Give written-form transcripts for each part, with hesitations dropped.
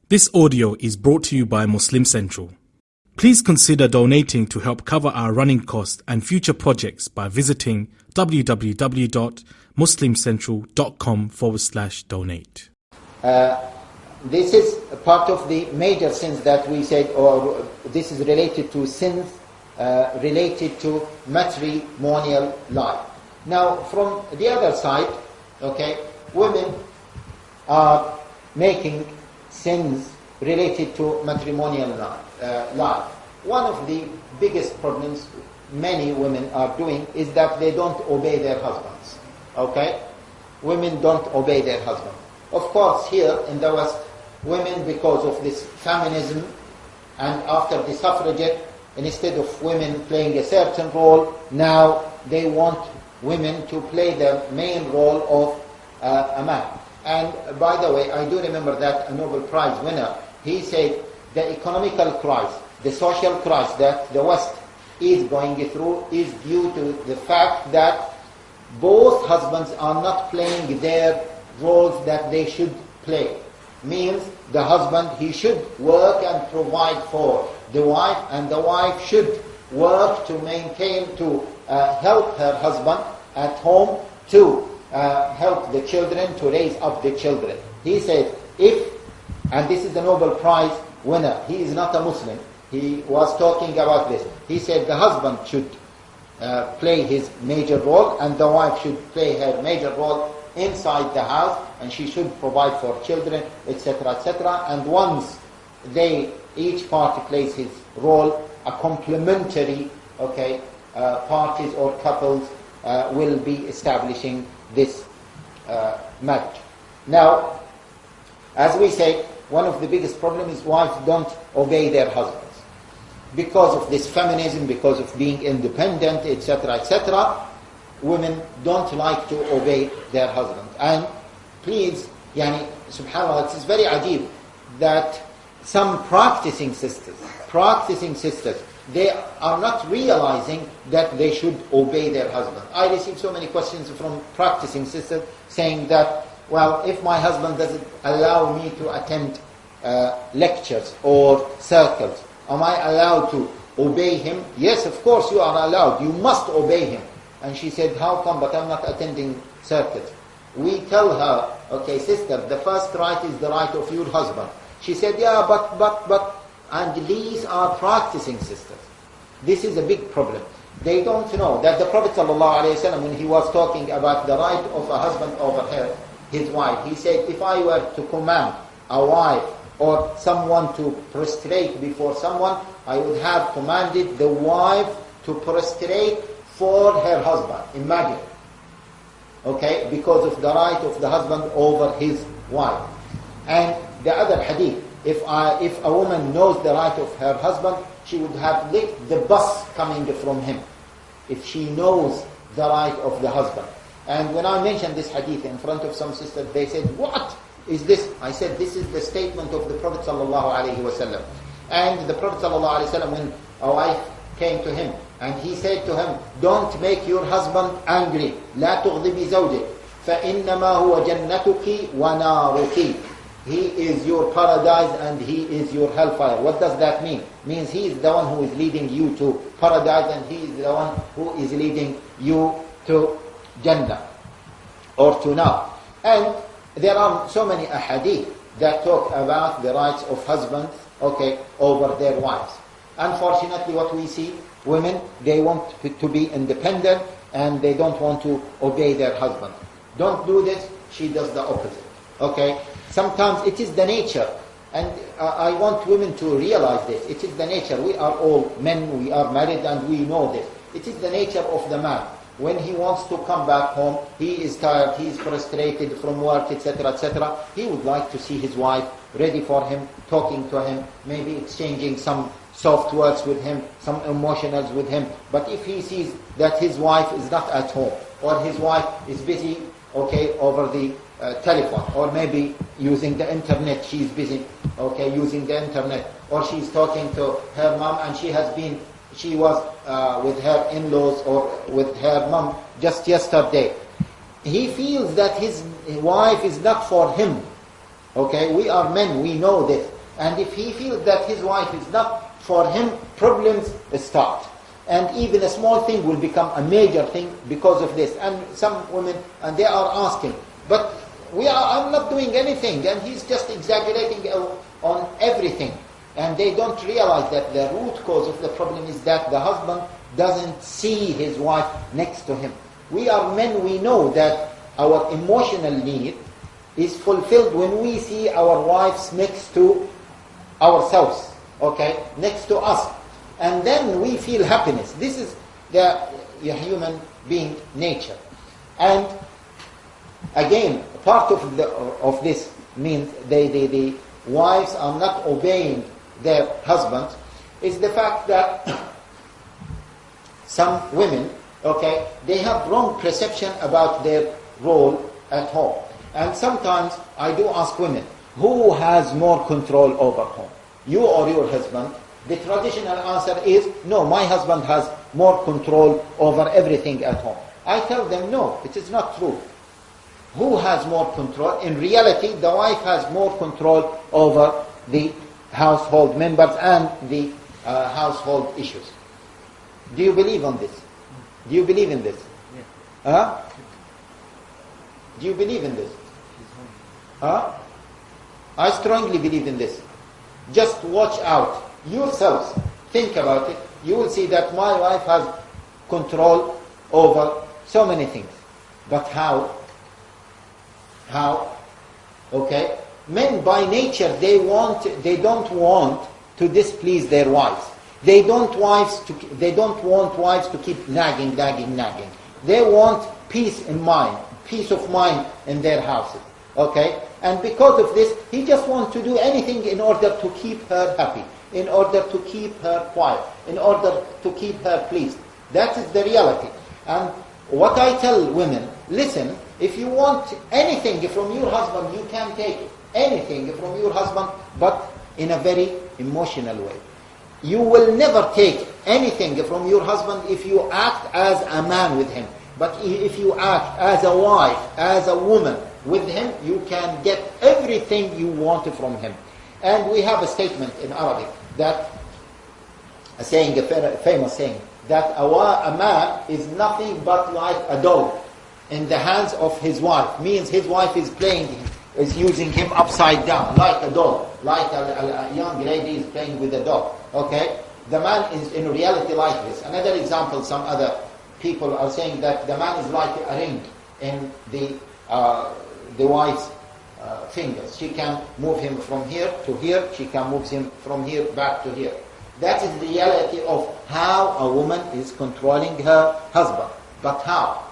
This audio is brought to you by Muslim Central. Please consider donating to help cover our running costs and future projects by visiting www.muslimcentral.com/donate. This is part of the major sins that we said, or this is related to sins related to matrimonial life. Now, from the other side, women are making sins related to matrimonial life. One of the biggest problems many women are doing is that they don't obey their husbands. Women don't obey their husbands. Of course, here in the West, women, because of this feminism and after the suffragette, instead of women playing a certain role, now they want women to play the main role of a man. And by the way, I do remember that a Nobel Prize winner, he said the economical crisis, the social crisis that the West is going through is due to the fact that both husbands are not playing their roles that they should play. Means the husband, he should work and provide for the wife, and the wife should work to maintain, to help her husband at home, to help the children, to raise up the children. He said, and this is the Nobel Prize winner, he is not a Muslim, he was talking about this. He said the husband should play his major role, and the wife should play her major role inside the house, and she should provide for children, etc., etc. And once each party plays his role, a complementary parties or couples will be establishing this marriage. Now, as we say, one of the biggest problems is wives don't obey their husbands. Because of this feminism, because of being independent, etc., etc., women don't like to obey their husbands. And please, subhanAllah, it is very ajib that some practicing sisters, they are not realizing that they should obey their husband. I receive so many questions from practicing sisters saying that, well, if my husband doesn't allow me to attend lectures or circles, am I allowed to obey him? Yes, of course you are allowed. You must obey him. And she said, how come, but I'm not attending circuits? We tell her, sister, the first right is the right of your husband. She said, yeah, but, and these are practicing sisters. This is a big problem. They don't know that the Prophet ﷺ, when he was talking about the right of a husband over his wife, he said, if I were to command a wife or someone to prostrate before someone, I would have commanded the wife to prostrate for her husband. Imagine. Because of the right of the husband over his wife. And the other hadith, if a woman knows the right of her husband, she would have licked the bus coming from him, if she knows the right of the husband. And when I mentioned this hadith in front of some sisters, they said, what is this? I said, this is the statement of the Prophet ﷺ. And the Prophet ﷺ, when a wife came to him, and he said to him, don't make your husband angry. لا تغضبي زوجك فإنما هو جنتك ونارك. He is your paradise and he is your hellfire. What does that mean? Means he is the one who is leading you to paradise, and he is the one who is leading you to Jannah or to Nar. And there are so many ahadith that talk about the rights of husbands over their wives. Unfortunately, what we see, women, they want to be independent and they don't want to obey their husband. Don't do this, she does the opposite. Sometimes it is the nature, and I want women to realize this. It is the nature. We are all men, we are married, and we know this. It is the nature of the man. When he wants to come back home, he is tired, he is frustrated from work, etc., etc. He would like to see his wife ready for him, talking to him, maybe exchanging some soft words with him, some emotionals with him. But if he sees that his wife is not at home, or his wife is busy, over the telephone, or maybe using the internet, she's busy, using the internet, or she's talking to her mom, and she was with her in-laws or with her mom just yesterday. He feels that his wife is not for him. We are men, we know this. And if he feels that his wife is not for him, problems start. And even a small thing will become a major thing because of this. And some women, and they are asking, but I'm not doing anything, and he's just exaggerating on everything. And they don't realize that the root cause of the problem is that the husband doesn't see his wife next to him. We are men, we know that our emotional need is fulfilled when we see our wives next to ourselves, okay, next to us. And then we feel happiness. This is the human being nature. And again, part of this means the wives are not obeying their husbands is the fact that some women, okay, they have wrong perception about their role at home. And sometimes I do ask women, who has more control over home? You or your husband? The traditional answer is, no, my husband has more control over everything at home. I tell them, no, it is not true. Who has more control? In reality, the wife has more control over the household members and the household issues. Do you believe on this? Do you believe in this? Yeah. Huh? Do you believe in this? Huh? I strongly believe in this. Just watch out. Yourselves, think about it. You will see that my wife has control over so many things. But how? How? Okay? Men by nature, they don't want to displease their wives. They don't want wives to keep nagging. They want peace of mind in their houses. Okay? And because of this, he just wants to do anything in order to keep her happy, in order to keep her quiet, in order to keep her pleased. That is the reality. And what I tell women, listen, if you want anything from your husband, you can take anything from your husband, but in a very emotional way. You will never take anything from your husband if you act as a man with him. But if you act as a wife, as a woman with him, you can get everything you want from him. And we have a statement in Arabic that, a famous saying, that a man is nothing but like a dog in the hands of his wife. Means his wife is using him upside down, like a dog, like a young lady is playing with a dog. Okay? The man is in reality like this. Another example, some other people are saying that the man is like a ring in the wife's fingers. She can move him from here to here. She can move him from here back to here. That is the reality of how a woman is controlling her husband. But how?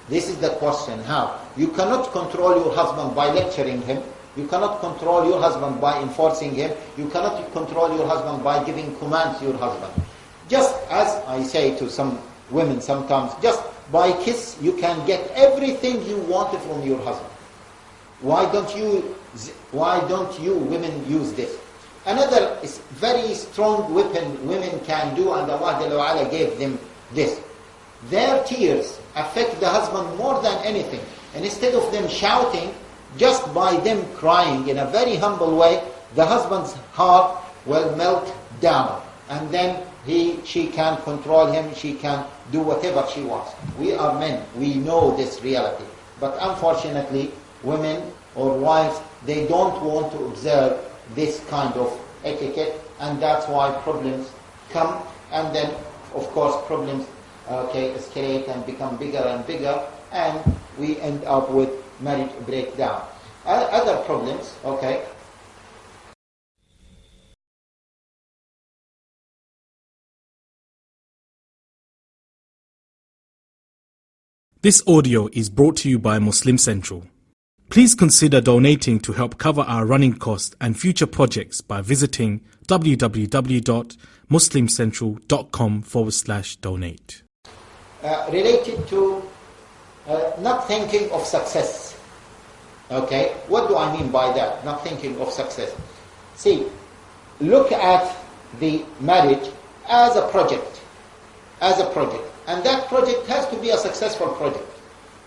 This is the question, how? You cannot control your husband by lecturing him. You cannot control your husband by enforcing him. You cannot control your husband by giving commands to your husband. Just as I say to some women sometimes, just by kiss you can get everything you want from your husband. Why don't you women use this? Another is very strong weapon women can do, and Allah gave them this. Their tears affect the husband more than anything. And instead of them shouting, just by them crying in a very humble way, the husband's heart will melt down. And then she can control him, she can do whatever she wants. We are men, we know this reality. But unfortunately, women or wives, they don't want to observe this kind of etiquette, and that's why problems come. And then, of course, problems escalate and become bigger and bigger, and we end up with marriage breakdown. Other problems, okay. This audio is brought to you by Muslim Central. Please consider donating to help cover our running costs and future projects by visiting www.muslimcentral.com/donate. Related to not thinking of success. Okay, what do I mean by that? Not thinking of success. See, look at the marriage as a project. And that project has to be a successful project.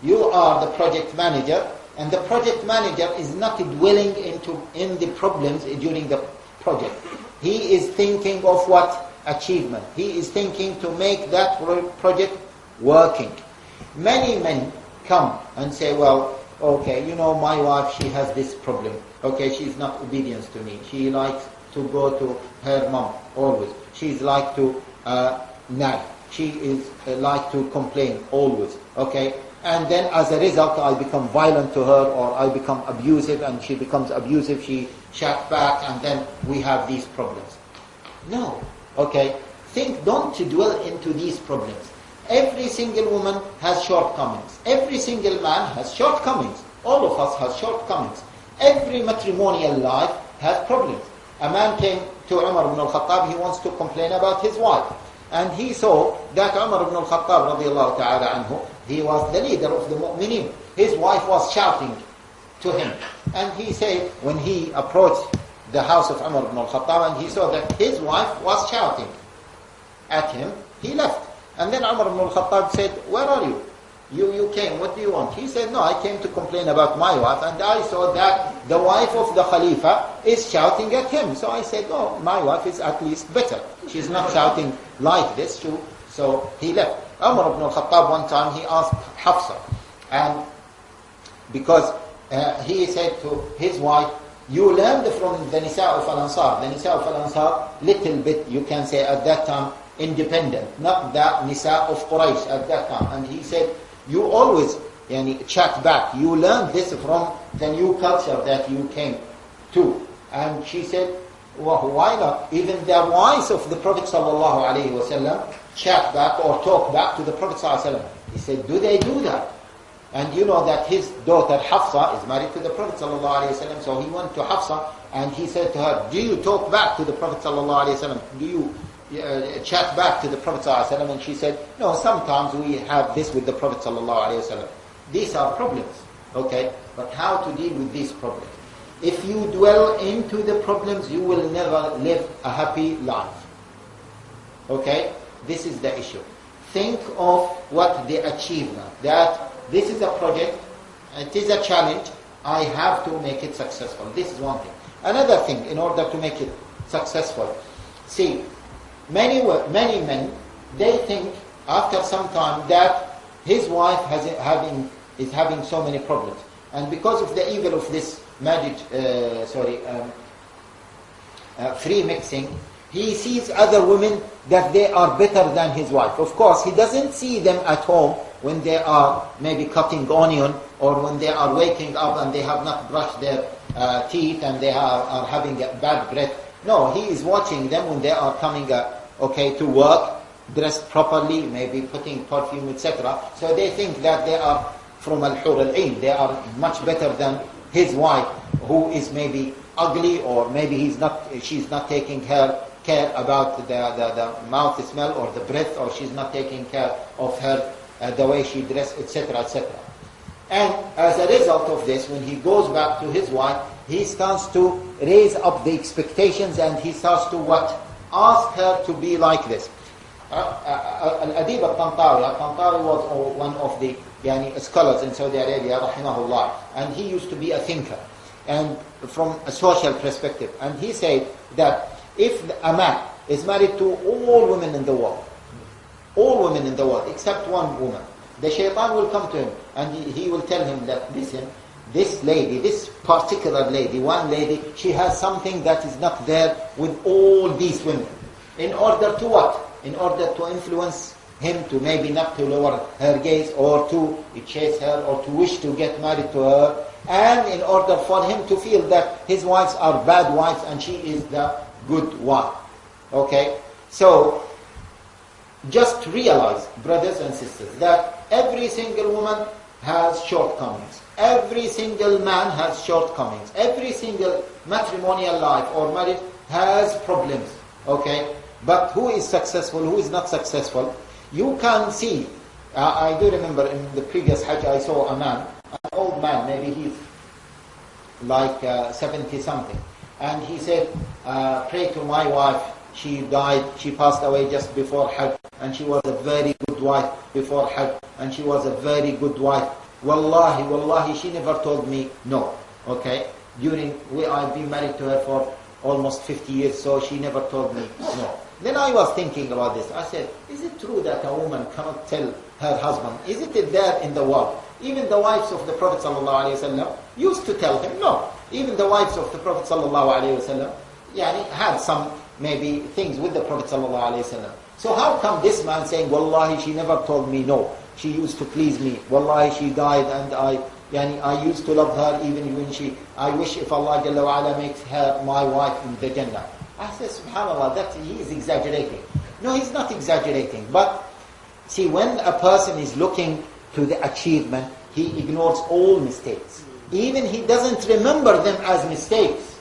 You are the project manager, and the project manager is not dwelling in the problems during the project. He is thinking of what? Achievement. He is thinking to make that project working. Many men come and say, well, okay, my wife, she has this problem. Okay, she's not obedient to me. She likes to go to her mom always. She's like to nag. She is like to complain always. Okay, and then as a result, I become violent to her, or I become abusive, and she becomes abusive. She shut back, and then we have these problems. No. Okay, don't dwell into these problems. Every single woman has shortcomings. Every single man has shortcomings. All of us have shortcomings. Every matrimonial life has problems. A man came to Umar ibn al-Khattab, he wants to complain about his wife. And he saw that Umar ibn al-Khattab radiallahu ta'ala anhu, he was the leader of the mu'mineen. His wife was shouting to him. And he said, when he approached the house of Umar ibn al-Khattab and he saw that his wife was shouting at him, he left. And then Umar ibn al-Khattab said, where are you? You came, what do you want? He said, no, I came to complain about my wife, and I saw that the wife of the Khalifa is shouting at him. So I said, oh, my wife is at least better. She's not shouting like this too. So he left. Umar ibn al-Khattab one time, he asked Hafsa, and because he said to his wife, you learned from the Nisa of Al-Ansar. The Nisa of Al-Ansar, little bit, you can say at that time, independent, not the Nisa of Quraysh at that time. And he said, you always chat back. You learned this from the new culture that you came to. And she said, well, why not? Even the wives of the Prophet ﷺ chat back or talk back to the Prophet ﷺ. He said, do they do that? And you know that his daughter Hafsa is married to the Prophet ﷺ. So he went to Hafsa and he said to her, do you talk back to the Prophet ﷺ? Do you chat back to the Prophet ﷺ? And she said, no, sometimes we have this with the Prophet ﷺ. These are problems, okay? But how to deal with these problems? If you dwell into the problems, you will never live a happy life. Okay? This is the issue. Think of what the achievement, that this is a project, it is a challenge, I have to make it successful. This is one thing. Another thing, in order to make it successful, see, many men, they think after some time that his wife is having so many problems. And because of the evil of this marriage, free mixing, he sees other women that they are better than his wife. Of course, he doesn't see them at home when they are maybe cutting onion, or when they are waking up and they have not brushed their teeth and they are having a bad breath. No, he is watching them when they are coming to work, dressed properly, maybe putting perfume, etc. So they think that they are from al-hur al-ain. They are much better than his wife, who is maybe ugly, or maybe she's not taking care about the mouth smell or the breath, or she's not taking care of her the way she dressed, etc., etc. And as a result of this, when he goes back to his wife, he starts to raise up the expectations, and he starts to ask her to be like this. Al-Adib al-Tantawi was one of the scholars in Saudi Arabia, rahimahullah, and he used to be a thinker, and from a social perspective. And he said that if a man is married to all women in the world, except one woman, the shaitan will come to him, and he will tell him that, listen, this lady, this particular lady, one lady, she has something that is not there with all these women. In order to what? In order to influence him to maybe not to lower her gaze, or to chase her, or to wish to get married to her, and in order for him to feel that his wives are bad wives and she is the good one. Okay? So, just realize, brothers and sisters, that every single woman has shortcomings. Every single man has shortcomings. Every single matrimonial life or marriage has problems. Okay? But who is successful, who is not successful? You can see, I do remember in the previous Hajj I saw a man, an old man, maybe he's like 70 something. And he said, pray to my wife, she died, she passed away just before Hajj, and she was a very good wife before Hajj, and she was a very good wife Wallahi, wallahi, she never told me no. Okay? I've been married to her for almost 50 years, so she never told me no. Then I was thinking about this. I said, is it true that a woman cannot tell her husband? Is it there in the world? Even the wives of the Prophet ﷺ used to tell him no. Even the wives of the Prophet ﷺ had some maybe things with the Prophet ﷺ. So how come this man saying, wallahi, she never told me no. She used to please me. Wallahi, she died and I used to love her even when I wish if Allah Jalla wa Ala makes her my wife in the Jannah. I said, subhanAllah, that he is exaggerating. No, he's not exaggerating. But see, when a person is looking to the achievement, he ignores all mistakes. Even he doesn't remember them as mistakes.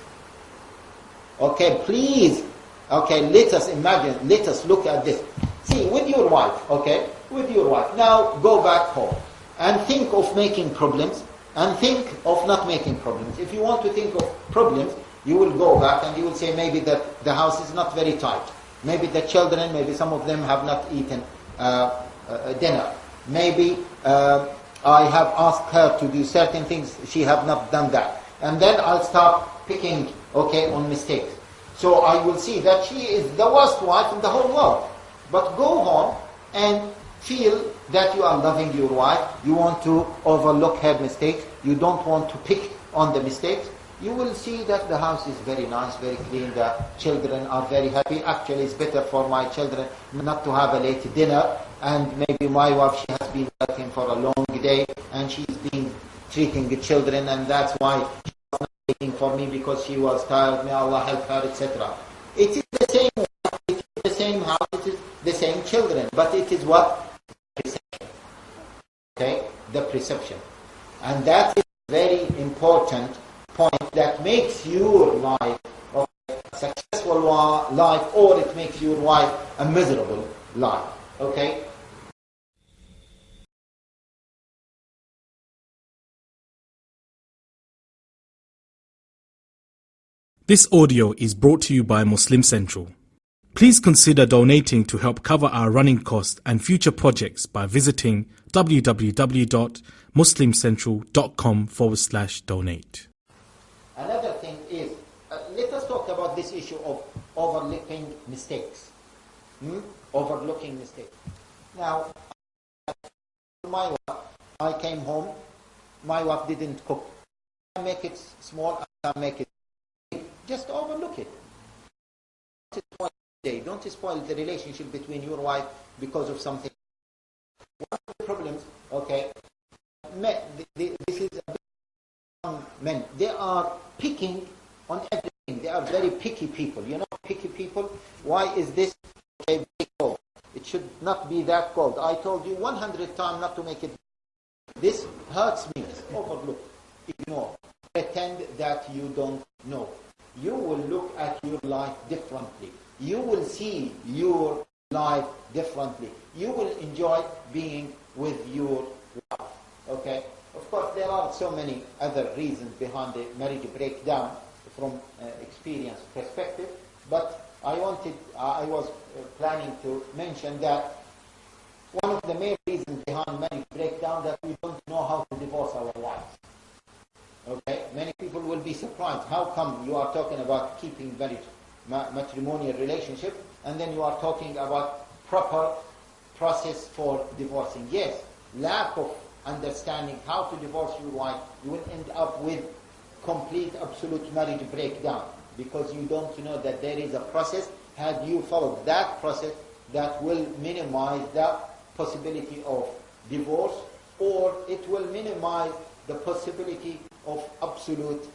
Okay, please. Okay, let us imagine, let us look at this. See, with your wife, okay, with your wife. Now go back home and think of making problems and think of not making problems. If you want to think of problems, you will go back and you will say maybe that the house is not very tight. Maybe the children, maybe some of them have not eaten dinner. Maybe I have asked her to do certain things, she have not done that. And then I'll start picking, okay, on mistakes. So I will see that she is the worst wife in the whole world. But go home and feel that you are loving your wife. You want to overlook her mistakes. You don't want to pick on the mistakes. You will see that the house is very nice, very clean. The children are very happy. Actually, it's better for my children not to have a late dinner. And maybe my wife, she has been working for a long day and she's been treating the children, and that's why she was not waiting for me because she was tired. May Allah help her, etc. It is the same wife, it is the same house, it is the same children. But it is what? Perception. Okay? The perception. And that is a very important point that makes your life a successful life, or it makes your life a miserable life. Okay? This audio is brought to you by Muslim Central. Please consider donating to help cover our running costs and future projects by visiting www.muslimcentral.com/donate. Another thing is, let us talk about this issue of overlooking mistakes. Overlooking mistakes. Now, my wife, I came home, my wife didn't cook. I make it small, I make it big. Just overlook it. Don't spoil the relationship between your wife because of something. One of the problems, okay, this is men. They are picking on everything. They are very picky people. You know, picky people. Why is this okay, cold? It should not be that cold. I told you 100 times not to make it. This hurts me. Overlook. Ignore. Pretend that you don't know. You will look at your life differently. You will see your life differently. You will enjoy being with your wife. Okay? Of course, there are so many other reasons behind the marriage breakdown from experience perspective, but I was planning to mention that one of the main reasons behind marriage breakdown that we don't know how to divorce our wives. Okay? Many people will be surprised. How come you are talking about keeping marriage, matrimonial relationship, and then you are talking about proper process for divorcing? Yes, lack of understanding how to divorce your wife, you will end up with complete, absolute marriage breakdown because you don't know that there is a process. Had you followed that process, that will minimize the possibility of divorce, or it will minimize the possibility of obsolete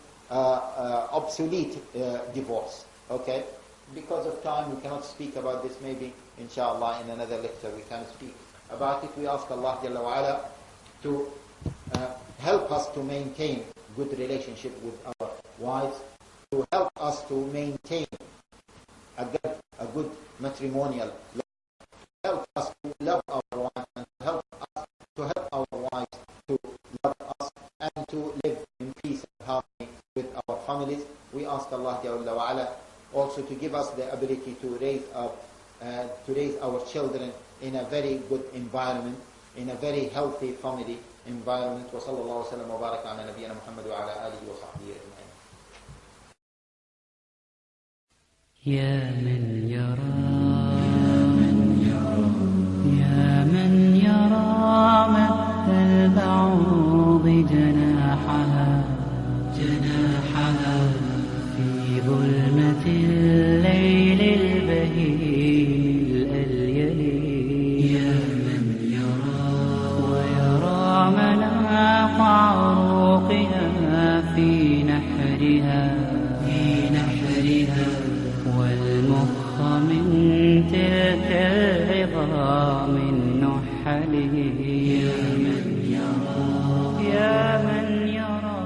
divorce. Okay? Because of time, we cannot speak about this. Maybe, inshallah, in another lecture we can speak about it. We ask Allah Jalla wa Ala to help us to maintain good relationship with our wives, to help us to maintain a good matrimonial life, help us to love our wives, and help our wives to love us, and to live in peace and harmony with our families. We ask Allah Jalla wa Ala also to give us the ability to raise our children in a very good environment, in a very healthy family environment. وصلى الله وسلم وبارك على نبينا محمد وعلى آله وصحبه أجمعين. يا من يرى يا من يرى مد البعوض جناحها في ظلمة الليل البهيم الأليل. يا من يرى ويرى مناط عروقها في نحرها والمخ من تلك العظام النحل. يا من يرى يا من يرى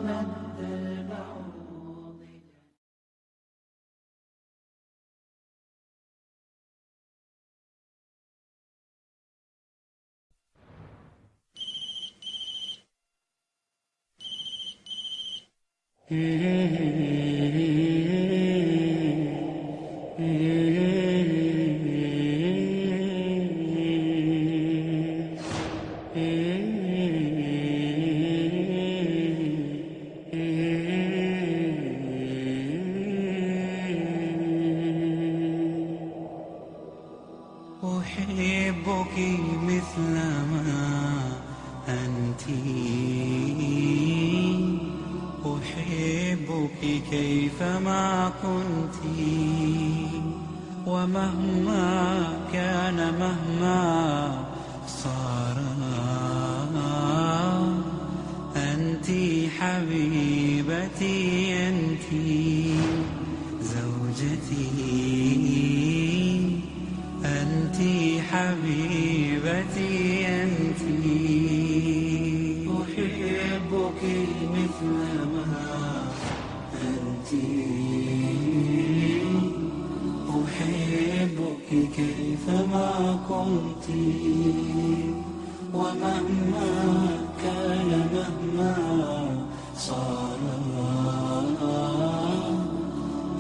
مد البعوض. أحبك مثل ما أنت، أحبك كيفما كنت، ومهما كان مهما صار أنت حبيبتي، أنت زوجتي، أنت حبيبتي، أنت أحبك مثل ما أنت، أحبك كيفما كنت، ومهما كان مهما صار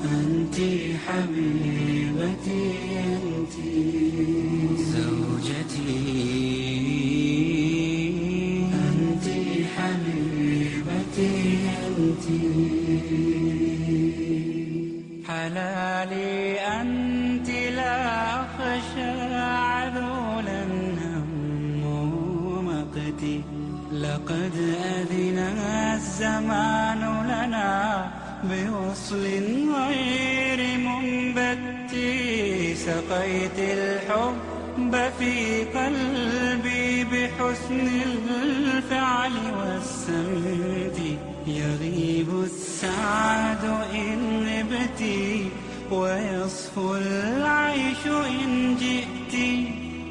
أنت حبيبتي، أنت زوجتي، أنت حبيبتي، أنت حلالي، أنت لا أخشى عذولا هم مقتي. لقد أذن الزمان لنا بوصل غير منبت، سقيت الحب في قلبي بحسن الفعل والسمت. يغيب السعد إن غبت، ويصفو العيش إن جئت.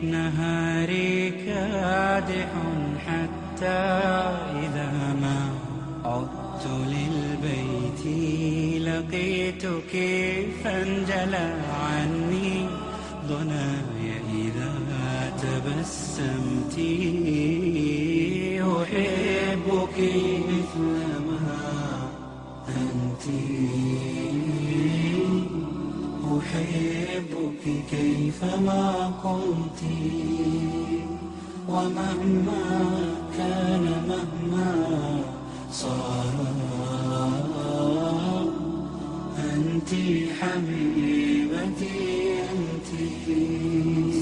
نهاري كادح حتى إذا ما عدت للبيت لقيتك فانجلى عني ضناي إذا تبسمت. أحبك مثل ما أنت، أحبك كيفما كنت، ومهما كان مهما صار أنت حبيبتي، أنت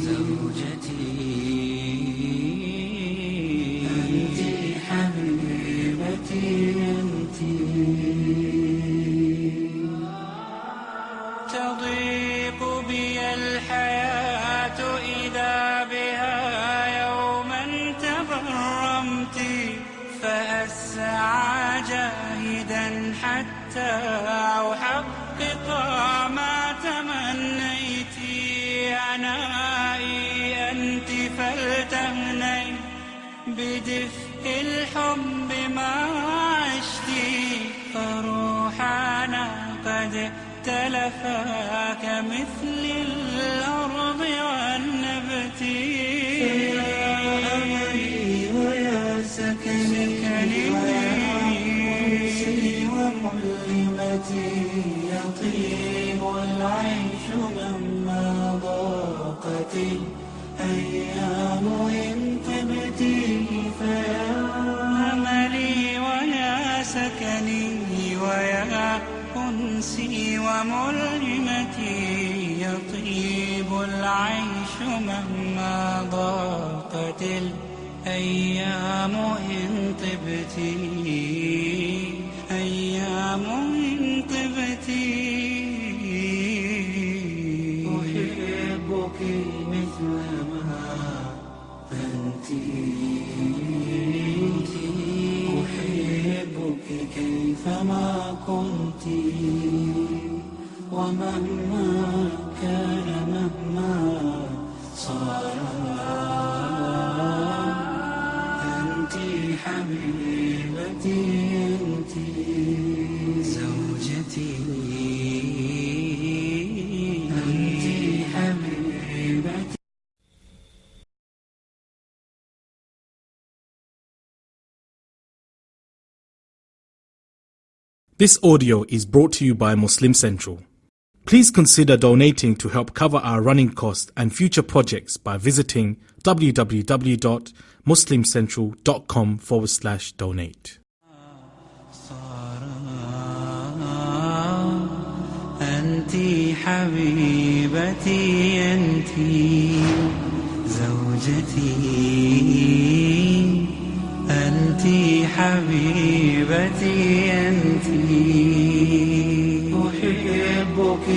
زوجتي، أنت حبيبتي، أنت تضيق بي الحياة إذا بها يوما تغرمت، فأسعى جاهدا حتى أحقق ما تمنيت. عنائي أنت فلتهني بدفء الحب ما عشت، فروحنا قد تلفا كمثل الأرض والنبت. يا أمري ويا سكني ويا أنسي وملمتي، يطيب العيش مهما ضاقت إن طبت فيا أملي ويا سكني ويا أنسي وملهمتي يطيب العيش مهما ضاقت الأيام إن طبت أيام إن طبت أحبك مثلما أنت أحبك كيفما كنت ومهما كان مهما صار أنت حبيبتي أنت زوجتي أنت حبيبتي. This audio is brought to you by Muslim Central. Please consider donating to help cover our running costs and future projects by visiting www.muslimcentral.com/donate. أنت حبيبتي أنت زوجتي أنت حبيبتي أنت أحبك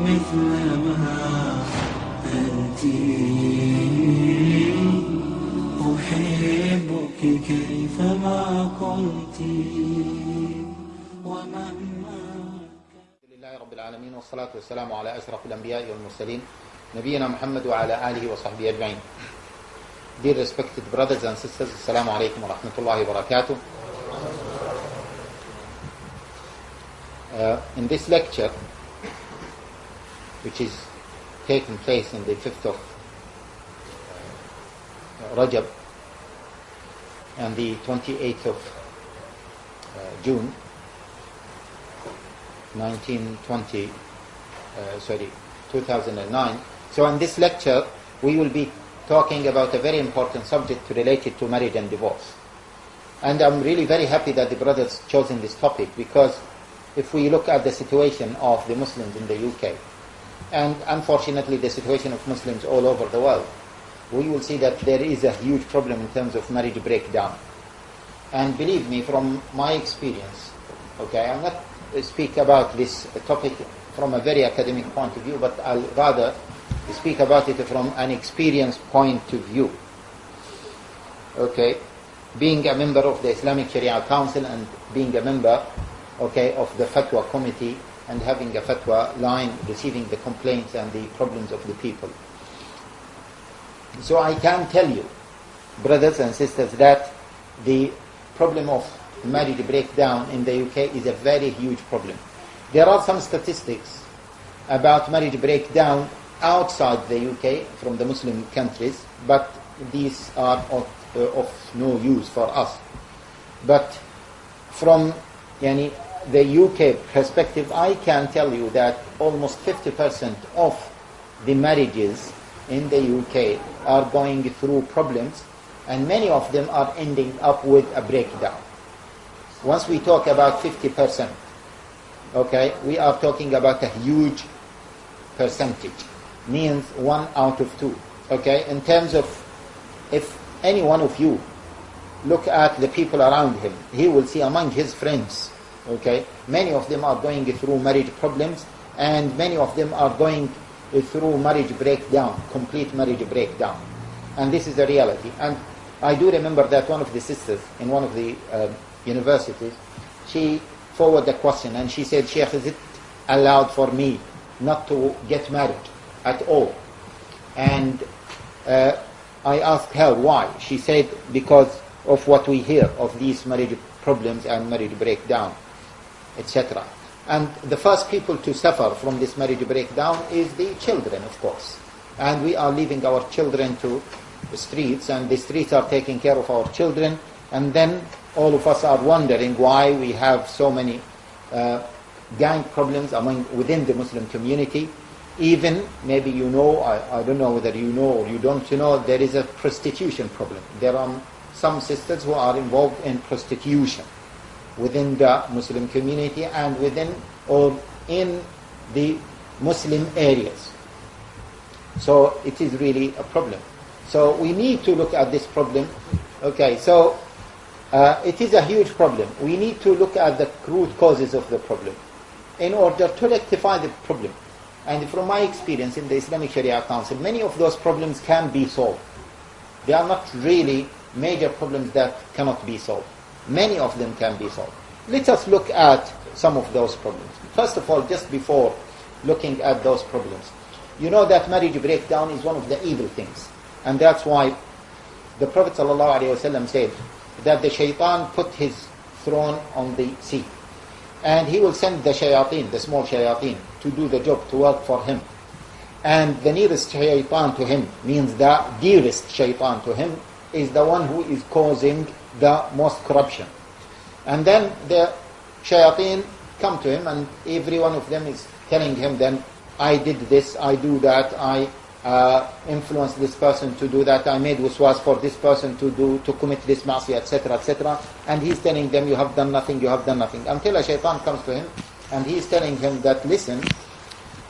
مثلما أنت أحبك كيفما كنت ومهما. الحمد لله رب العالمين والصلاة والسلام على أشرف الأنبياء والمرسلين نبينا محمد وعلى آله وصحبه أجمعين. Dear respected brothers and sisters, Assalamu alaikum wa rahmatullahi wa barakatuh. In this lecture, which is taking place on the 5th of Rajab and the 28th of June 2009. So in this lecture, we will be talking about a very important subject related to marriage and divorce. And I'm really very happy that the brothers chosen this topic, because if we look at the situation of the Muslims in the UK, and unfortunately the situation of Muslims all over the world, we will see that there is a huge problem in terms of marriage breakdown. And believe me, from my experience, okay, I'll not speak about this topic from a very academic point of view, but I'll rather speak about it from an experience point of view. Okay, being a member of the Islamic Sharia Council and being a member, okay, of the Fatwa Committee and having a fatwa line, receiving the complaints and the problems of the people. So I can tell you, brothers and sisters, that the problem of marriage breakdown in the UK is a very huge problem. There are some statistics about marriage breakdown outside the UK from the Muslim countries, but these are of no use for us. But from the UK perspective, I can tell you that almost 50% of the marriages in the UK are going through problems, and many of them are ending up with a breakdown. Once we talk about 50%, okay, we are talking about a huge percentage. Means 1 out of 2. Okay, in terms of, if any one of you look at the people around him, he will see among his friends, okay, many of them are going through marriage problems, and many of them are going through marriage breakdown, complete marriage breakdown. And this is a reality. And I do remember that one of the sisters in one of the universities, she forwarded a question and she said, "Sheikh, is it allowed for me not to get married at all?" And I asked her why. She said, because of what we hear of these marriage problems and marriage breakdown, etc. And the first people to suffer from this marriage breakdown is the children, of course. And we are leaving our children to the streets, and the streets are taking care of our children, and then all of us are wondering why we have so many gang problems within the Muslim community. Even, maybe you know, I don't know whether you know or you don't know, there is a prostitution problem. There are some sisters who are involved in prostitution within the Muslim community and within or in the Muslim areas. So it is really a problem. So we need to look at this problem. Okay, so it is a huge problem. We need to look at the root causes of the problem in order to rectify the problem. And from my experience in the Islamic Sharia Council, many of those problems can be solved. They are not really major problems that cannot be solved. Many of them can be solved. Let us look at some of those problems. First of all, just before looking at those problems, you know that marriage breakdown is one of the evil things. And that's why the Prophet ﷺ said that the shaitan put his throne on the sea. And he will send the shayateen, the small shayateen, to do the job, to work for him. And the nearest shaitan to him, means the dearest shaitan to him, is the one who is causing the most corruption. And then the shayateen come to him, and every one of them is telling him then, I did this, I do that, I influenced this person to do that, I made waswas for this person to commit this ma'asi, etc., etc. And he's telling them, you have done nothing, you have done nothing. Until a shaitan comes to him, and he's telling him that, listen,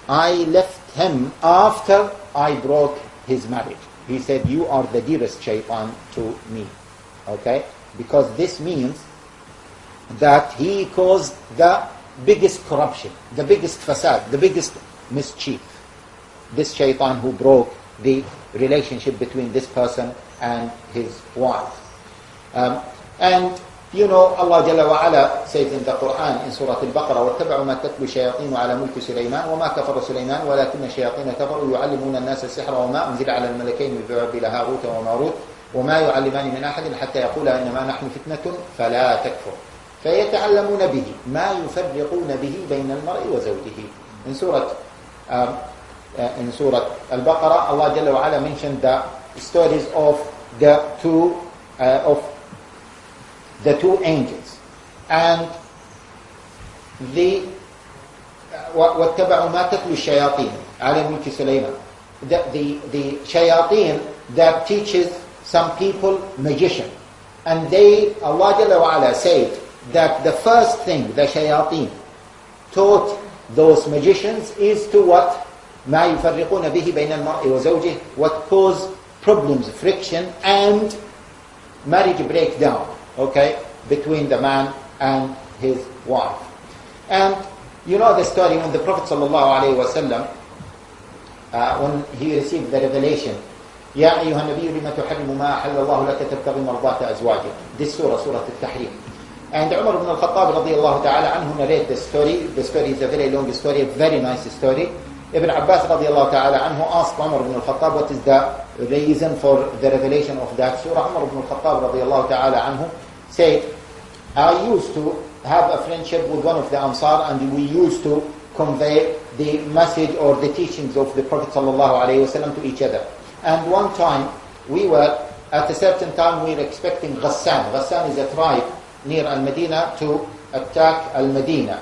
I left him after I broke his marriage. He said, you are the dearest shaitan to me. Okay? Because this means that he caused the biggest corruption, the biggest fasad, the biggest mischief. This shaitan who broke the relationship between this person and his wife. And you know, Allah Jalla wa Ala says in the Quran in Surah Al-Baqarah, وَاتَّبَعُوا مَا تَتْلُو الشَّيَاطِينُ عَلَى مُلْكِ سُلَيْمَانَ وَمَا كَفَرَ سُلَيْمَانُ وَلَكِنَّ الشَّيَاطِينَ كَفَرُوا يُعَلِّمُونَ النَّاسَ السِّحْرَ وَمَا أُنزِلَ عَلَى الْمَلَكَيْنِ بِبَابِلَ هَارُوتَ وَمَارُوتَ وَمَا يُعَلِّمَانِ مِنْ أَحَدٍ حَتَّى يَقُولَا إِنَّمَا نَحْنُ فِتْنَةٌ فَلَا تَكْفُرْ فَيَتَعَلَّمُونَ بِهِ مَا يُفَرِّقُونَ بِهِ بَيْنَ الْمَرْءِ وَزَوْجِهِ. In Surah Al-Baqarah, Allah Jalla wa Ala mentioned the stories of the two angels. And the وَاتَّبَعُوا مَا تَتْلُو الشَّيَاطِينُ عَلَى مُلْكِ سُلَيْمَانَ. The shayateen that teaches some people magician. And Allah Jalla wa Ala said that the first thing the shayateen taught those magicians is to what? مَا يُفَرِّقُونَ بِهِ بَيْنَ الْمَرْءِ وَزَوْجِهِ, what cause problems, friction, and marriage breakdown, okay, between the man and his wife. And you know the story when the Prophet ﷺ, when he received the revelation, يَا أَيُّهَا النَّبِيُّ لِمَ تُحَرِّمُ مَا أَحَلَّ اللَّهُ لَكَ تَبْتَغِي مَرْضَاتَ أَزْوَاجِكَ. This surah, Surah Al-Tahrim. And Umar ibn al-Khattab radiyallahu ta'ala anhu narrate the story. The story is a very long story, a very nice story. Ibn Abbas radiyallahu ta'ala anhu asked Umar ibn al-Khattab what is the reason for the revelation of that surah. Umar ibn al-Khattab radiyallahu ta'ala anhu said, I used to have a friendship with one of the Ansar, and we used to convey the message or the teachings of the Prophet sallallahu alayhi wasallam to each other. And one time, at a certain time, we were expecting Ghassan. Ghassan is a tribe near Al-Medina to attack Al-Medina.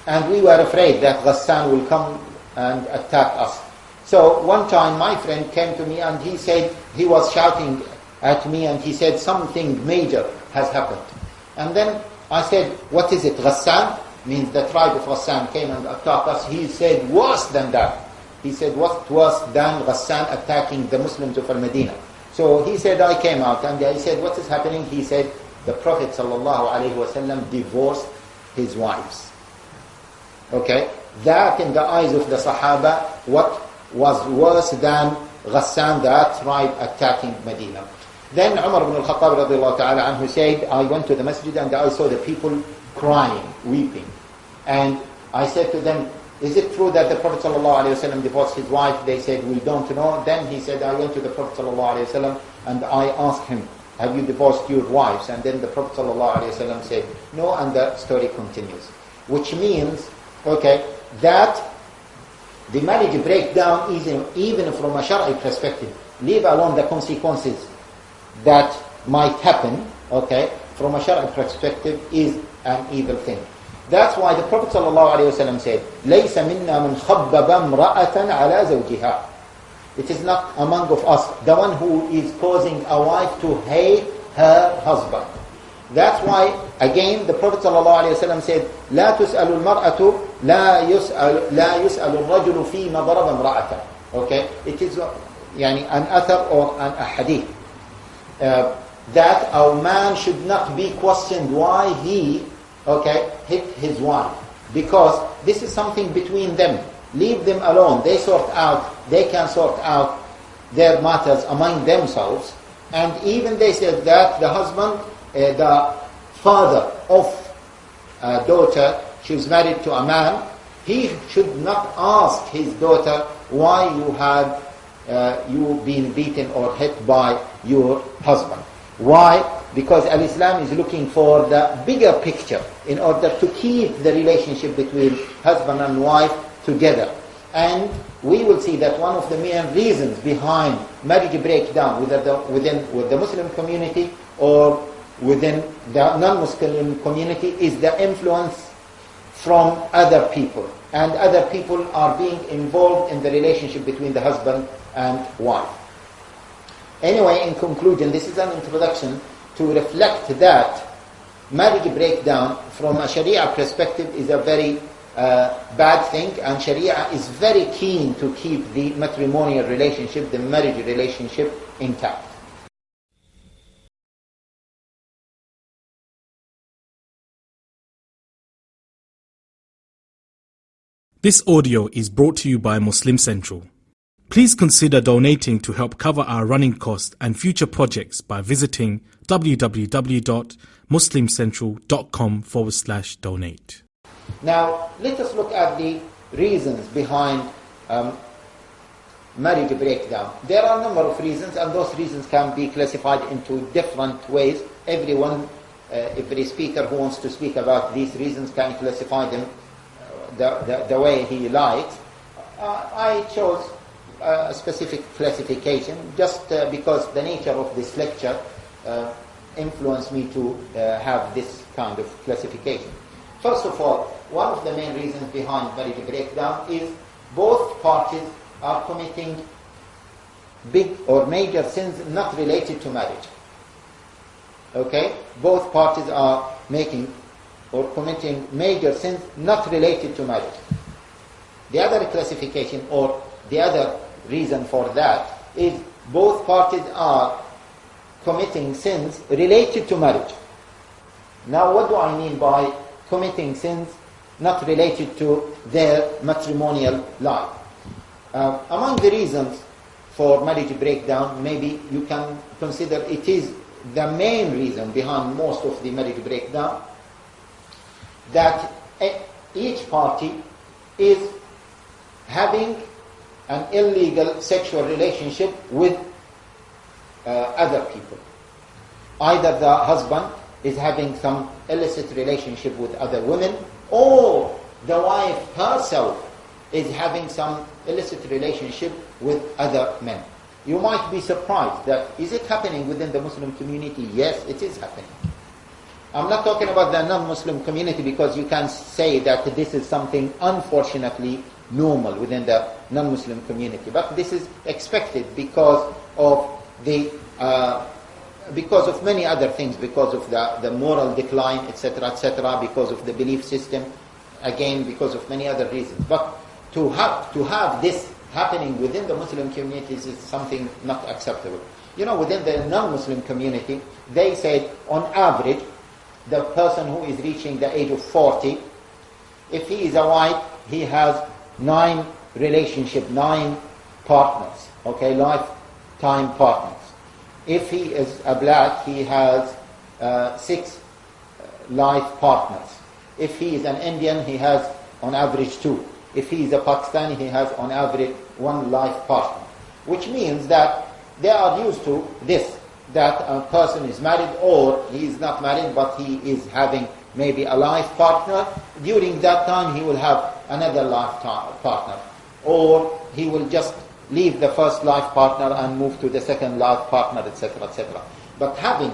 And we were afraid that Ghassan will come and attack us. So one time my friend came to me and he said, he was shouting at me and he said, something major has happened. And then I said, what is it? Ghassan? Means the tribe of Ghassan came and attacked us. He said, worse than that. He said, what worse than Ghassan attacking the Muslims of Al-Medina? So he said, I came out and I said, what is happening? He said, the Prophet ﷺ divorced his wives. Okay? That in the eyes of the Sahaba, what was worse than Ghassan, that tribe attacking Medina. Then Umar ibn al-Khattab radiallahu ta'ala anhu said, I went to the masjid and I saw the people crying, weeping. And I said to them, is it true that the Prophet ﷺ divorced his wife? They said, we don't know. Then he said, I went to the Prophet ﷺ and I asked him, have you divorced your wives? And then the Prophet ﷺ said, no, and the story continues. Which means, okay, that the marriage breakdown is even from a Shari'i perspective, leave alone the consequences that might happen, okay, from a Shari'i perspective is an evil thing. That's why the Prophet ﷺ said, لَيْسَ مِنَّا مَنْ خَبَّبَ امْرَأَةً عَلَى زَوْجِهَا. It is not among of us the one who is causing a wife to hate her husband. That's why, again, the Prophet ﷺ said, لا تسأل المرأة لا يسأل الرجل فيما ضرب امرأة. Okay? It is an athar or a hadith. That our man should not be questioned why he hit his wife. Because this is something between them. Leave them alone. They can sort out their matters among themselves. And even they said that the husband, the father of a daughter, she's married to a man, he should not ask his daughter why you been beaten or hit by your husband. Why? Because Al-Islam is looking for the bigger picture in order to keep the relationship between husband and wife together. And we will see that one of the main reasons behind marriage breakdown, whether with the Muslim community or within the non-Muslim community, is the influence from other people. And other people are being involved in the relationship between the husband and wife. Anyway, in conclusion, this is an introduction to reflect that marriage breakdown from a Sharia perspective is a very bad thing, and Sharia is very keen to keep the matrimonial relationship, the marriage relationship, intact. This audio is brought to you by Muslim Central. Please consider donating to help cover our running costs and future projects by visiting www.muslimcentral.com/donate. Now, let us look at the reasons behind marriage breakdown. There are a number of reasons, and those reasons can be classified into different ways. Every speaker who wants to speak about these reasons can classify them the way he likes. I chose a specific classification just because the nature of this lecture influenced me to have this kind of classification. First of all, one of the main reasons behind marriage breakdown is both parties are committing big or major sins not related to marriage. Okay? Both parties are making or committing major sins not related to marriage. The other classification or the other reason for that is both parties are committing sins related to marriage. Now, what do I mean by committing sins not related to their matrimonial life? Among the reasons for marriage breakdown, maybe you can consider it is the main reason behind most of the marriage breakdown, that each party is having an illegal sexual relationship with other people. Either the husband is having some illicit relationship with other women, or the wife herself is having some illicit relationship with other men. You might be surprised that, is it happening within the Muslim community? Yes, it is happening. I'm not talking about the non-Muslim community, because you can say that this is something unfortunately normal within the non-Muslim community. But this is expected because of many other things, because of the moral decline, etc., because of the belief system, again, because of many other reasons. But to have this happening within the Muslim communities is something not acceptable. Within the non-Muslim community, they said on average, the person who is reaching the age of 40, if he is a white, he has 9 partners, lifetime partners. If he is a black, he has 6 life partners. If he is an Indian, he has on average 2. If he is a Pakistani, he has on average 1 life partner. Which means that they are used to this, that a person is married or he is not married, but he is having maybe a life partner. During that time, he will have another life partner. Or he will just leave the first life partner and move to the second life partner, etc., etc. But having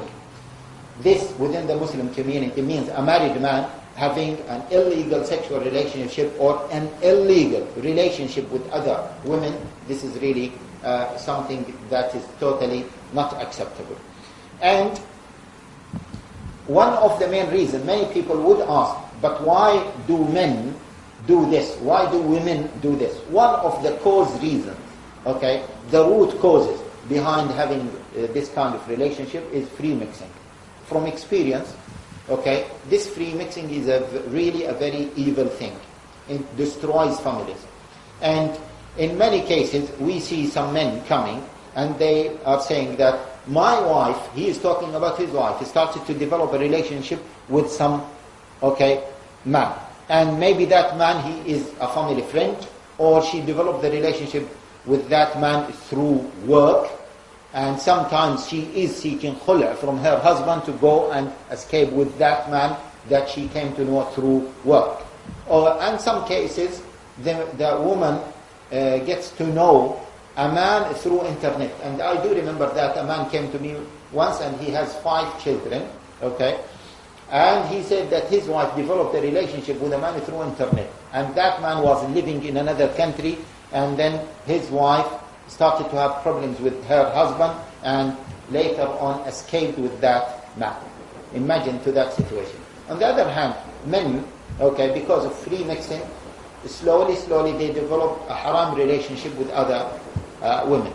this within the Muslim community means a married man having an illegal sexual relationship or an illegal relationship with other women, this is really something that is totally not acceptable. And one of the main reasons, many people would ask, but why do men do this? Why do women do this? One of the cause reasons, okay, the root causes behind having this kind of relationship is free mixing. From experience, okay, this free mixing is really a very evil thing. It destroys families. And in many cases, we see some men coming and they are saying that my wife, he is talking about his wife, he started to develop a relationship with some, okay, man. And maybe that man, he is a family friend, or she developed the relationship with that man through work. And sometimes she is seeking khula from her husband to go and escape with that man that she came to know through work. Or in some cases, the woman gets to know a man through internet. And I do remember that a man came to me once and he has 5 children, okay? And he said that his wife developed a relationship with a man through internet. And that man was living in another country, and then his wife started to have problems with her husband and later on escaped with that man. Imagine to that situation. On the other hand, men, okay, because of free mixing, slowly they develop a haram relationship with other women.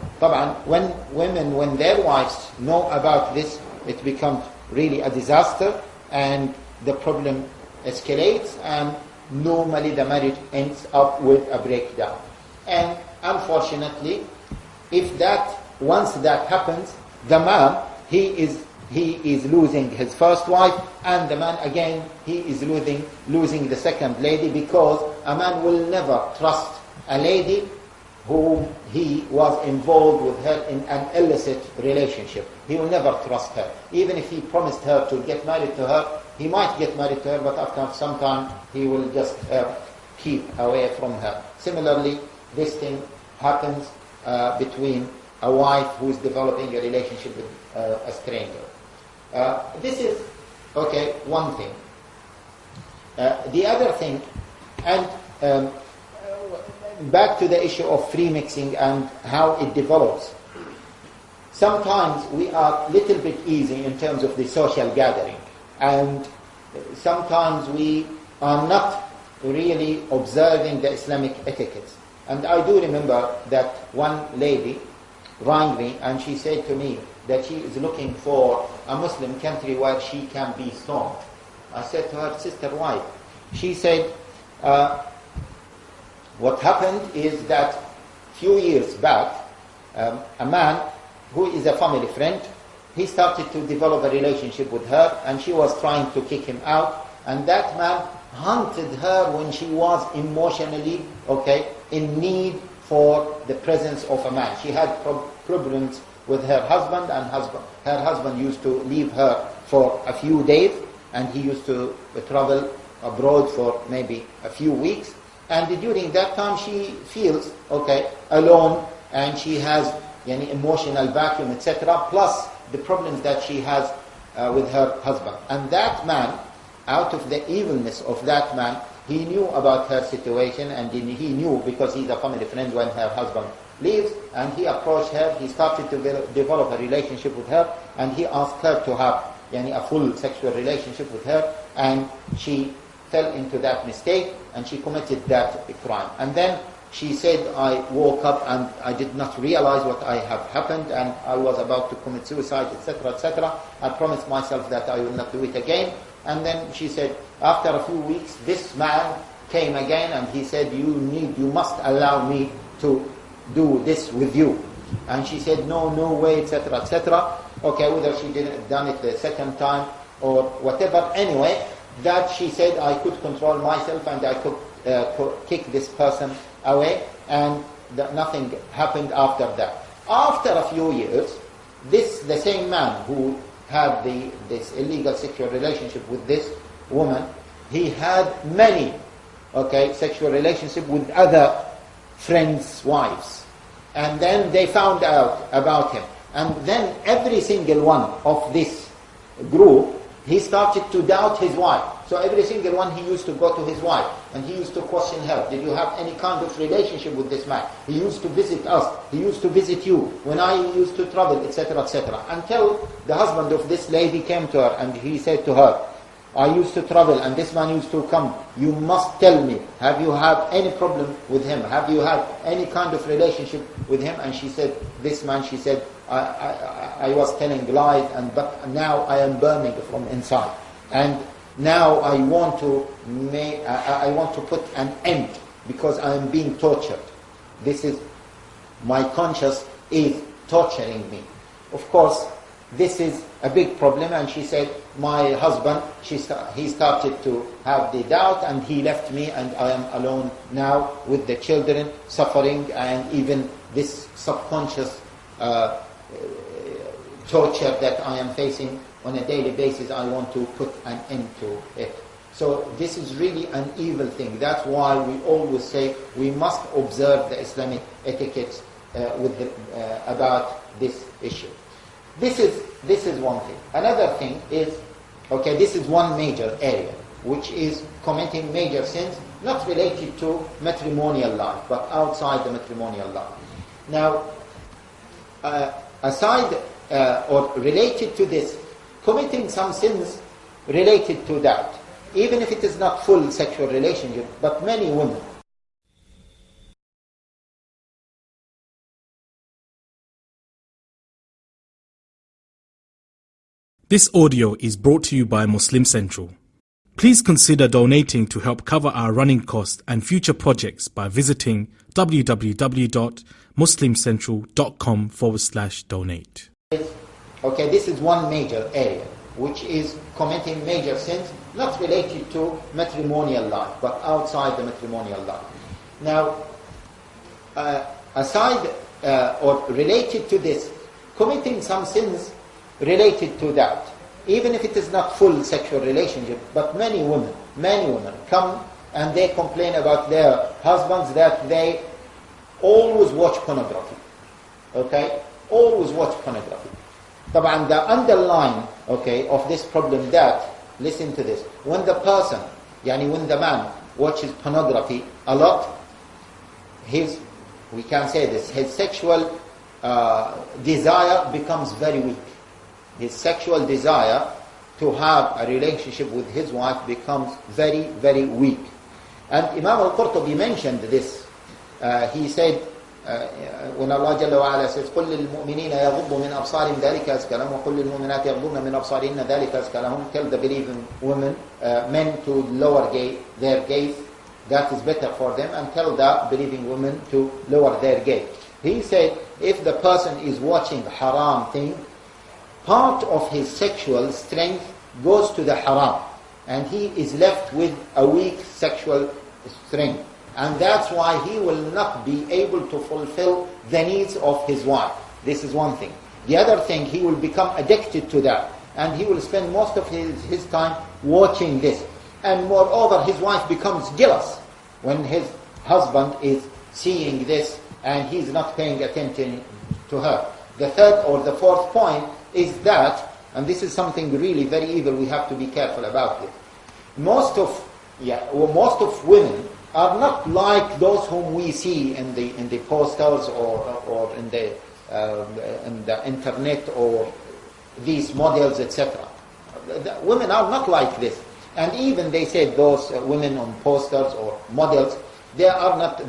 When their wives know about this, it becomes really a disaster and the problem escalates, and normally the marriage ends up with a breakdown. And unfortunately, once that happens, the man, he is losing his first wife, and the man again, he is losing the second lady, because a man will never trust a lady whom he was involved with her in an illicit relationship. He will never trust her. Even if he promised her to get married to her, he might get married to her, but after some time, he will just keep away from her. Similarly, this thing happens between a wife who is developing a relationship with a stranger. This is, okay, one thing. The other thing, and back to the issue of free mixing and how it develops. Sometimes we are a little bit easy in terms of the social gathering, and sometimes we are not really observing the Islamic etiquettes. And I do remember that one lady rang me and she said to me that she is looking for a Muslim country where she can be stoned. I said to her, sister, why? She said, what happened is that few years back, a man who is a family friend, he started to develop a relationship with her, and she was trying to kick him out, and that man hunted her when she was emotionally, okay, in need for the presence of a man. She had problems with her husband, and her husband used to leave her for a few days, and he used to travel abroad for maybe a few weeks. And during that time, she feels, okay, alone, and she has emotional vacuum, etc., plus the problems that she has with her husband. And that man, out of the evilness of that man, he knew about her situation, and he knew, because he's a family friend, when her husband leaves, and he approached her, he started to develop a relationship with her, and he asked her to have a full sexual relationship with her, and she fell into that mistake, and she committed that crime. And then she said, I woke up and I did not realize what I have happened, and I was about to commit suicide, etc., etc. I promised myself that I will not do it again. And then she said, after a few weeks, this man came again, and he said, you must allow me to do this with you. And she said, no way, etc., etc. Okay, whether she done it the second time or whatever. Anyway, that she said, I could control myself and I could kick this person away, and nothing happened after that. After a few years, the same man who had this illegal sexual relationship with this woman, he had many sexual relationship with other friends' wives. And then they found out about him. And then every single one of this group, he started to doubt his wife. So every single one he used to go to his wife and he used to question her. Did you have any kind of relationship with this man? He used to visit us. He used to visit you when I used to travel, etc., etc. Until the husband of this lady came to her and he said to her, I used to travel and this man used to come. You must tell me, have you had any problem with him? Have you had any kind of relationship with him? And she said, this man, she said, I was telling lies, but now I am burning from inside. And now I want to put an end because I am being tortured. This is, my conscience is torturing me. Of course, this is a big problem, and she said, my husband, he started to have the doubt and he left me and I am alone now with the children suffering, and even this subconscious torture that I am facing on a daily basis, I want to put an end to it. So this is really an evil thing. That's why we always say we must observe the Islamic etiquette about this issue. This is one thing. Another thing is, okay, this is one major area, which is committing major sins, not related to matrimonial life, but outside the matrimonial life. Now, aside or related to this, committing some sins related to that, even if it is not full sexual relationship, but many women. This audio is brought to you by Muslim Central. Please consider donating to help cover our running costs and future projects by visiting www.muslimcentral.com/donate. Okay, this is one major area, which is committing major sins, not related to matrimonial life, but outside the matrimonial life. Now, aside or related to this, committing some sins related to that, even if it is not full sexual relationship, but many women come and they complain about their husbands that they always watch pornography. Okay? Always watch pornography. طبعا the underline, okay, of this problem that, listen to this, when the person, when the man watches pornography a lot, we can say this, his sexual desire becomes very weak. His sexual desire to have a relationship with his wife becomes very, very weak. And Imam al-Qurtubi mentioned this. He said, when Allah Jalla wa Ala says, قُلْ لِلْمُؤْمِنِينَ يَغُضُّ مِنْ أَبْصَارِهِمْ ذَلِكَ أَزْكَى لَهُمْ وَقُلْ لِلْمُؤْمِنَاتِ يَغْضُضْنَ مِنْ أَبْصَارِهِنَّ ذَلِكَ أَزْكَى لَهُمْ. Tell the believing women, men to lower their gaze, that is better for them, and tell the believing women to lower their gaze. He said, if the person is watching haram thing, part of his sexual strength goes to the haram, and he is left with a weak sexual strength. And that's why he will not be able to fulfill the needs of his wife. This is one thing. The other thing, he will become addicted to that, and he will spend most of his time watching this. And moreover, his wife becomes jealous when his husband is seeing this and he's not paying attention to her. The third or the fourth point is that, and this is something really very evil, we have to be careful about it. Most of women are not like those whom we see in the posters or in the internet or these models, etc. Women are not like this. And even they said those women on posters or models, they are not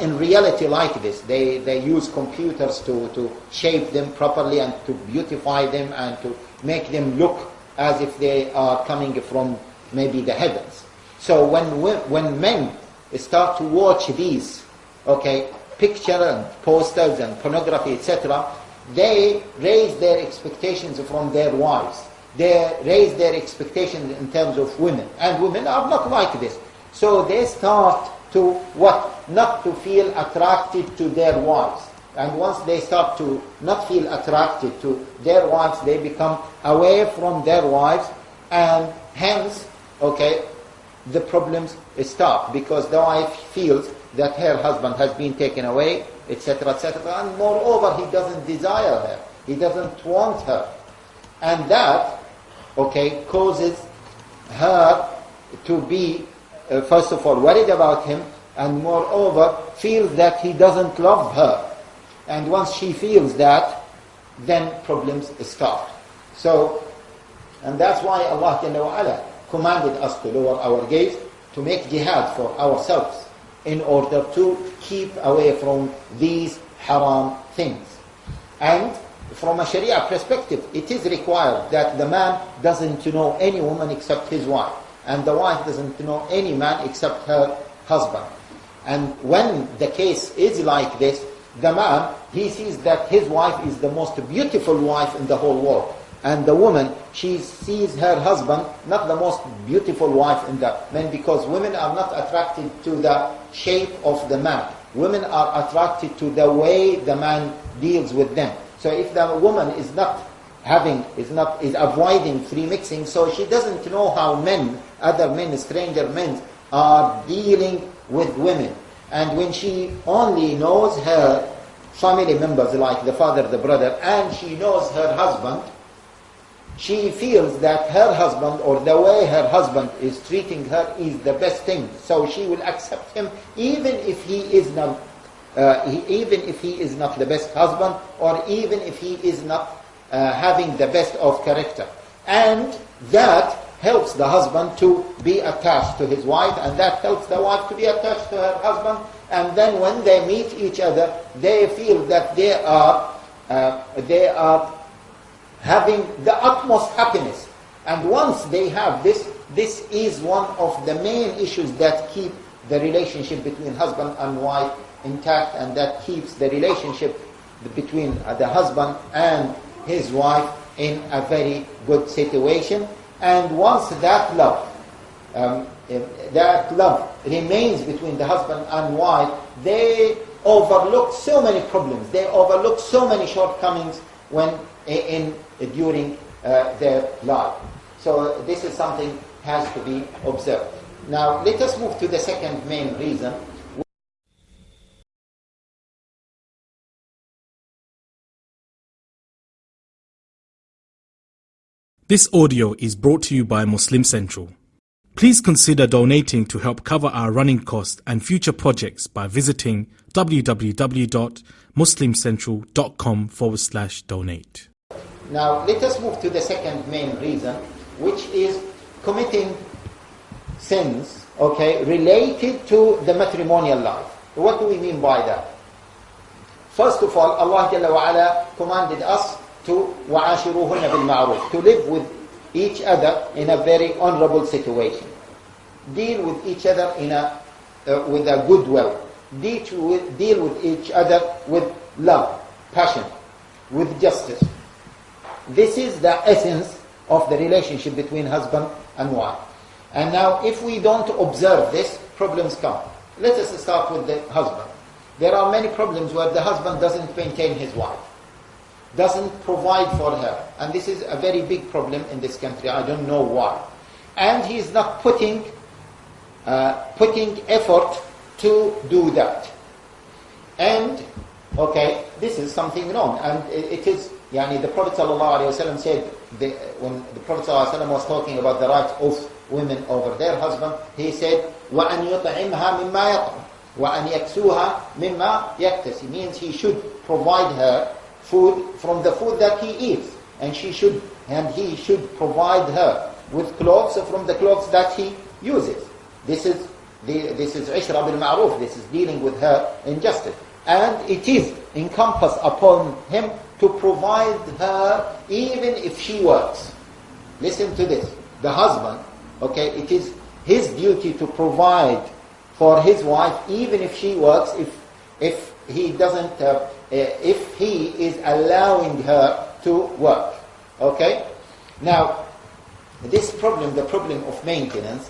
in reality like this. They use computers to shape them properly and to beautify them and to make them look as if they are coming from maybe the heavens. So when men start to watch these, picture and posters and pornography, etc., they raise their expectations from their wives. They raise their expectations in terms of women. And women are not like this. So they start to not to feel attracted to their wives. And once they start to not feel attracted to their wives, they become away from their wives, and hence, the problems start, because the wife feels that her husband has been taken away, etc., etc., and moreover, he doesn't desire her, he doesn't want her, and that okay, causes her to be, first of all, worried about him, and moreover, feels that he doesn't love her. And once she feels that, then problems start. So, and that's why Allah Jalla wa Ala commanded us to lower our gaze, to make jihad for ourselves, in order to keep away from these haram things. And from a Sharia perspective, it is required that the man doesn't know any woman except his wife, and the wife doesn't know any man except her husband. And when the case is like this, the man, he sees that his wife is the most beautiful wife in the whole world. And the woman, she sees her husband not the most beautiful wife in the men, because women are not attracted to the shape of the man. Women are attracted to the way the man deals with them. So if the woman is avoiding free mixing, so she doesn't know how men, other men, stranger men, are dealing with women. And when she only knows her family members, like the father, the brother, and she knows her husband, she feels that her husband, or the way her husband is treating her, is the best thing. So she will accept him, even if he is not the best husband, or even if he is not having the best of character. And that helps the husband to be attached to his wife, and that helps the wife to be attached to her husband. And then when they meet each other, they feel that they are having the utmost happiness. And once they have this is one of the main issues that keep the relationship between husband and wife intact, and that keeps the relationship between the husband and his wife in a very good situation. And once that love remains between the husband and wife, they overlook so many problems, they overlook so many shortcomings during their life. So this is something has to be observed. Now let us move to the second main reason. This audio is brought to you by Muslim Central. Please consider donating to help cover our running costs and future projects by visiting www.muslimcentral.com/donate. Now let us move to the second main reason, which is committing sins, okay, related to the matrimonial life. What do we mean by that? First of all, Allah Jalla wa Ala commanded us to وَعَاشِرُوهُنَّ بِالْمَعْرُوفِ, to live with each other in a very honorable situation. Deal with each other with a goodwill. Deal with each other with love, passion, with justice. This is the essence of the relationship between husband and wife. And now if we don't observe this, problems come. Let us start with the husband. There are many problems where the husband doesn't maintain his wife, doesn't provide for her. And this is a very big problem in this country. I don't know why. And he is not putting effort to do that. And, okay, this is something wrong. And it is, the Prophet ﷺ said, when the Prophet ﷺ was talking about the rights of women over their husband, he said, وَأَنْ يُطْعِمْهَا مِمَّا يَطْعِمْ وَأَنْ يَكْسُوهَا مِمَّا يَكْتَسِ. Means he should provide her food from the food that he eats, and he should provide her with clothes from the clothes that he uses. This is ishra bil ma'ruf. This is dealing with her in justice, and it is encompassed upon him to provide her even if she works. Listen to this: the husband, okay, it is his duty to provide for his wife even if she works. If he doesn't. If he is allowing her to work. Okay? Now, this problem, the problem of maintenance,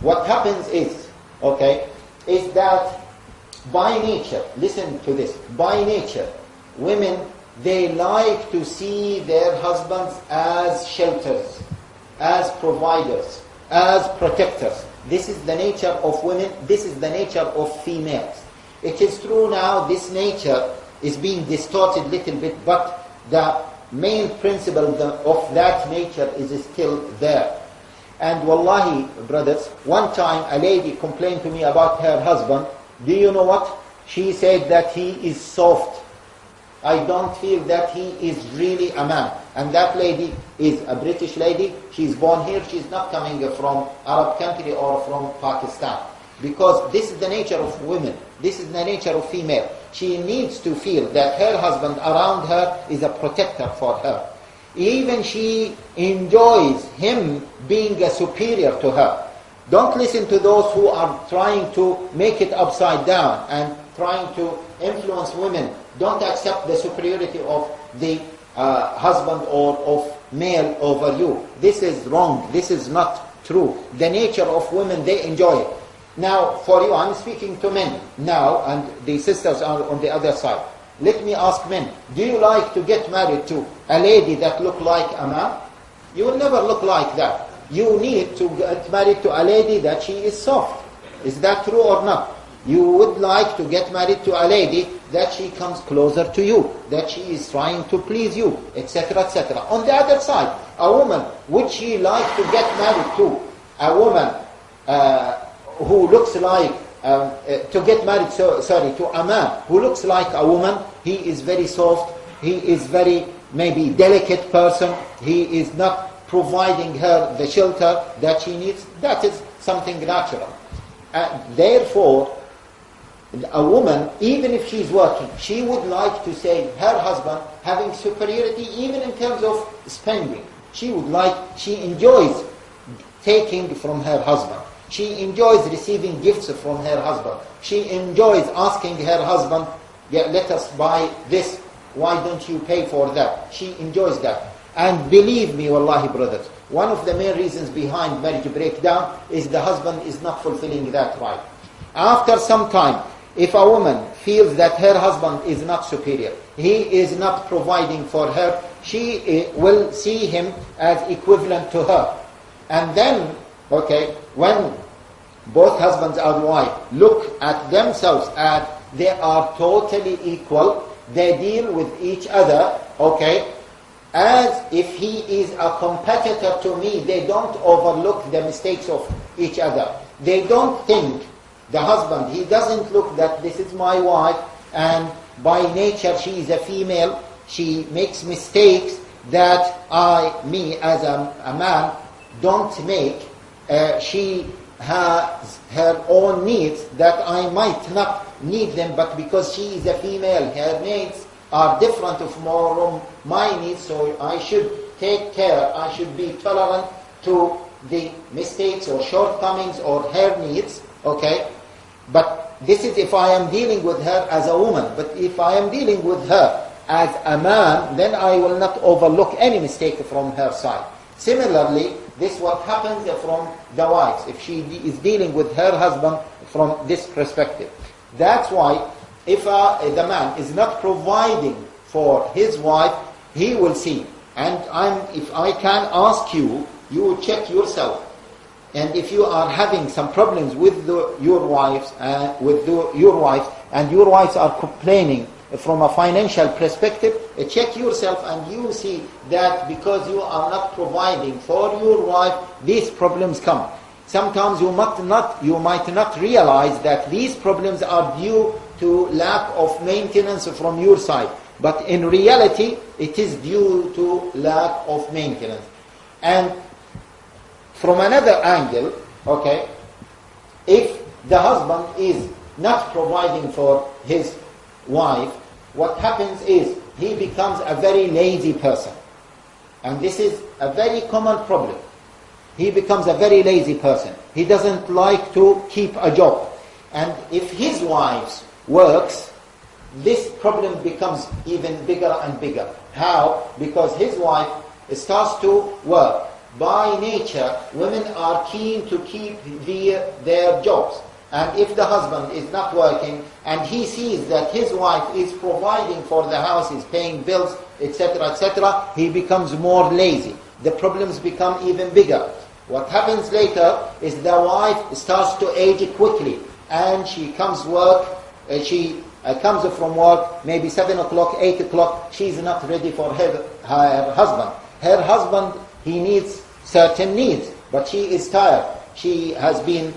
what happens is that by nature, listen to this, by nature, women, they like to see their husbands as shelters, as providers, as protectors. This is the nature of women, this is the nature of females. It is true now this nature is being distorted a little bit, but the main principle of that nature is still there. And wallahi, brothers, one time a lady complained to me about her husband. Do you know what? She said that he is soft. I don't feel that he is really a man. And that lady is a British lady. She's born here. She's not coming from Arab country or from Pakistan. Because this is the nature of women. This is the nature of female. She needs to feel that her husband around her is a protector for her. Even she enjoys him being a superior to her. Don't listen to those who are trying to make it upside down and trying to influence women. Don't accept the superiority of the husband or of male over you. This is wrong. This is not true. The nature of women, they enjoy it. Now, for you, I'm speaking to men now, and the sisters are on the other side. Let me ask men, do you like to get married to a lady that look like a man? You will never look like that. You need to get married to a lady that she is soft. Is that true or not? You would like to get married to a lady that she comes closer to you, that she is trying to please you, etc., etc. On the other side, a woman, would she like to get married to a woman who looks like, to get married, to a man who looks like a woman? He is very soft, he is very maybe delicate person, he is not providing her the shelter that she needs. That is something natural. Therefore, a woman, even if she's working, she would like to say her husband having superiority even in terms of spending. She enjoys taking from her husband. She enjoys receiving gifts from her husband. She enjoys asking her husband, yeah, let us buy this, why don't you pay for that? She enjoys that. And believe me, wallahi brothers, one of the main reasons behind marriage breakdown is the husband is not fulfilling that right. After some time, if a woman feels that her husband is not superior, he is not providing for her, she will see him as equivalent to her. And then, when both husbands and wife look at themselves as they are totally equal, they deal with each other, as if he is a competitor to me. They don't overlook the mistakes of each other. They don't think, the husband, he doesn't look that this is my wife and by nature she is a female, she makes mistakes that me as a man don't make. She has her own needs that I might not need them, but because she is a female, her needs are different from my needs, so I should take care, I should be tolerant to the mistakes or shortcomings or her needs, But this is if I am dealing with her as a woman. But if I am dealing with her as a man, then I will not overlook any mistake from her side. Similarly, this is what happens from the wives, if she is dealing with her husband from this perspective. That's why if the man is not providing for his wife, he will see. And if I can ask you, you check yourself. And if you are having some problems with your wives, and your wives are complaining from a financial perspective, check yourself and you see that because you are not providing for your wife, these problems come. Sometimes you might not realize that these problems are due to lack of maintenance from your side. But in reality, it is due to lack of maintenance. And from another angle, if the husband is not providing for his wife, what happens is he becomes a very lazy person. And this is a very common problem. He becomes a very lazy person. He doesn't like to keep a job. And if his wife works, this problem becomes even bigger and bigger. How? Because his wife starts to work. By nature, women are keen to keep their jobs. And if the husband is not working and he sees that his wife is providing for the house, is paying bills, etc., etc., he becomes more lazy. The problems become even bigger. What happens later is the wife starts to age quickly and she comes work, she comes from work, maybe 7 o'clock, 8 o'clock, she's not ready for her husband. Her husband, he needs certain needs, but she is tired. She has been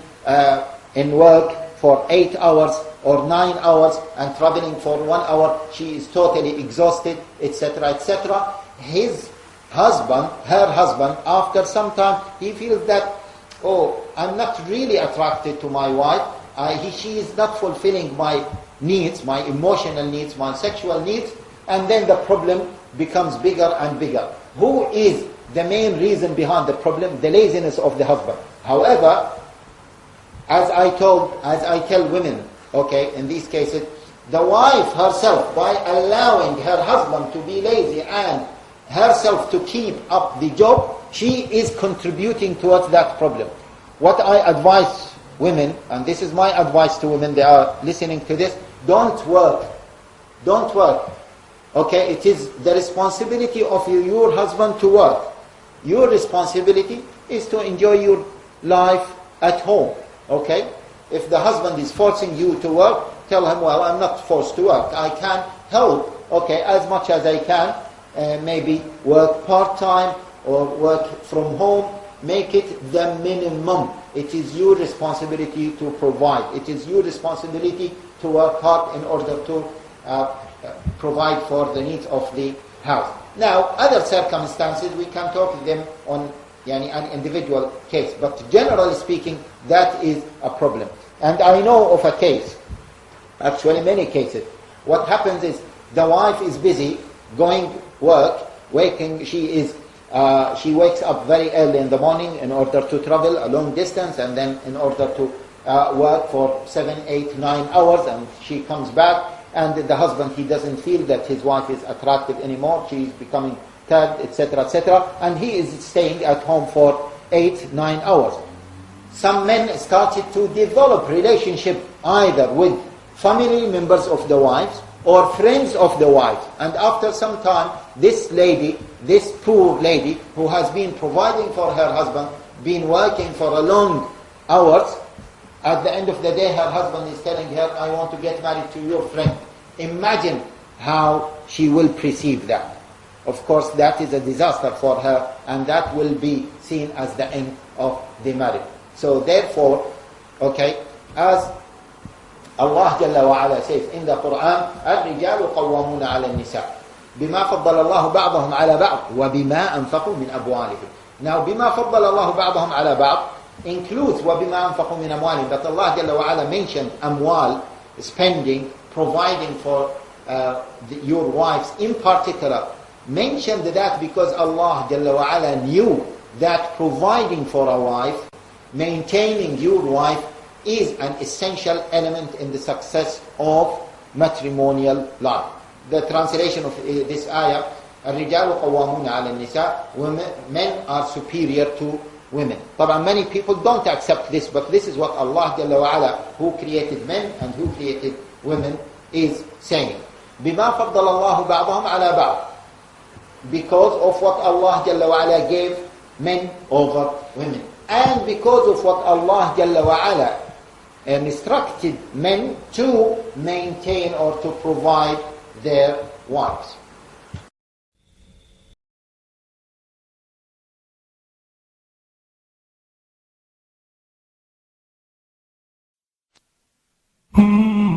in work for 8 hours or 9 hours and traveling for 1 hour. She is totally exhausted, etc., etc. His husband, her husband, after some time, he feels that, oh, I'm not really attracted to my wife. She is not fulfilling my needs, my emotional needs, my sexual needs. And then the problem becomes bigger and bigger. Who is the main reason behind the problem? The laziness of the husband. However, as I tell women, okay, in these cases, the wife herself, by allowing her husband to be lazy and herself to keep up the job, she is contributing towards that problem. What I advise women, and this is my advice to women, they are listening to this, don't work. Don't work. Okay, it is the responsibility of your husband to work. Your responsibility is to enjoy your life at home. Okay? If the husband is forcing you to work, tell him, well, I'm not forced to work. I can help, okay, as much as I can. Maybe work part-time or work from home. Make it the minimum. It is your responsibility to provide. It is your responsibility to work hard in order to provide for the needs of the house. Now, other circumstances, we can talk to them on an individual case. But generally speaking, that is a problem. And I know of a case, actually many cases. What happens is the wife is busy going work, waking, she wakes up very early in the morning in order to travel a long distance, and then in order to work for 7, 8, 9 hours, and she comes back, and the husband, he doesn't feel that his wife is attractive anymore, she is becoming tired, etc., etc., and he is staying at home for 8, 9 hours. Some men started to develop relationship either with family members of the wives or friends of the wife. And after some time, this lady, this poor lady, who has been providing for her husband, been working for a long hours, at the end of the day, her husband is telling her, I want to get married to your friend. Imagine how she will perceive that. Of course, that is a disaster for her, and that will be seen as the end of the marriage. So therefore, okay, as Allah Jalla wa Ala says in the Quran, الرجال قوامون على النساء بما فضل الله بعضهم على بعض وبما أنفقوا من أموالهم. Now, بما فضل الله بعضهم على بعض includes وبما أنفقوا من أموالهم, but Allah Jalla wa Ala mentioned amwal, spending, providing for your wives in particular. Mentioned that because Allah Jalla wa Ala knew that providing for a wife, maintaining your wife, is an essential element in the success of matrimonial life. The translation of this ayah, الرجال قوامون على النساء, men are superior to women. But many people don't accept this, but this is what Allah Jalla wa Ala, who created men and who created women, is saying. بما فضل الله بعضهم على بعض, because of what Allah Jalla wa Ala gave men over women, and because of what Allah Jalla wa Ala instructed men to maintain or to provide their wives. Mm-hmm.